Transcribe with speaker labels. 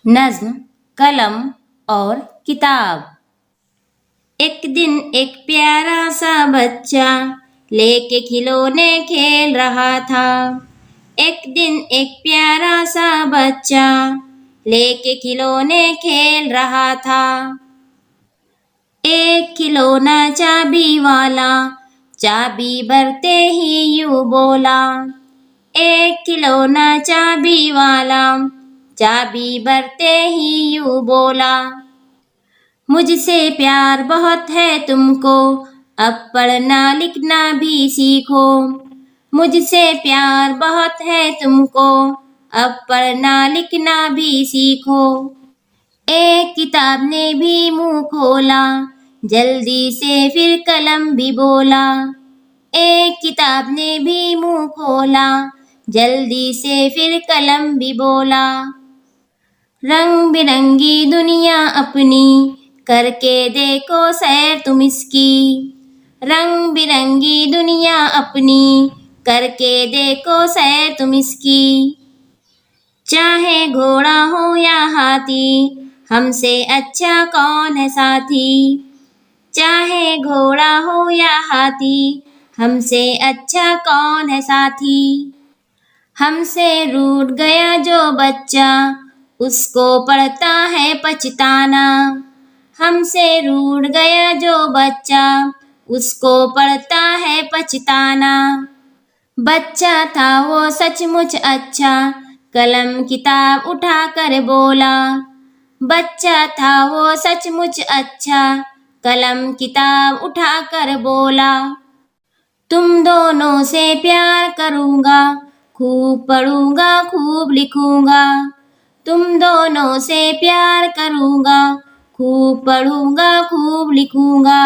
Speaker 1: नज्म, कलम और किताब। एक दिन एक प्यारा सा बच्चा लेके खिलौने खेल रहा था। एक दिन एक प्यारा सा बच्चा लेके खिलौने खेल रहा था। एक खिलौना चाबी वाला चाबी भरते ही यूं बोला। एक खिलौना चाबी वाला चाबी भरते ही यूं बोला। मुझसे प्यार बहुत है तुमको, अब पढ़ना लिखना भी सीखो। मुझसे प्यार बहुत है तुमको, अब पढ़ना लिखना भी सीखो। एक किताब ने भी मुंह खोला, जल्दी से फिर कलम भी बोला। एक किताब ने भी मुंह खोला, जल्दी से फिर कलम भी बोला। रंग बिरंगी दुनिया अपनी करके देखो सैर तुम इसकी। रंग बिरंगी दुनिया अपनी करके देखो सैर तुम इसकी। चाहे घोड़ा हो या हाथी, हमसे अच्छा कौन है साथी। चाहे घोड़ा हो या हाथी, हमसे अच्छा कौन है साथी। हमसे रूठ गया जो बच्चा, उसको पड़ता है पछताना। हमसे रूठ गया जो बच्चा, उसको पड़ता है पछताना। बच्चा था वो सचमुच अच्छा, कलम किताब उठा कर बोला। बच्चा था वो सचमुच अच्छा, कलम किताब उठा कर बोला। तुम दोनों से प्यार करूँगा, खूब पढ़ूँगा खूब लिखूँगा। तुम दोनों से प्यार करूँगा, खूब पढ़ूँगा खूब लिखूँगा।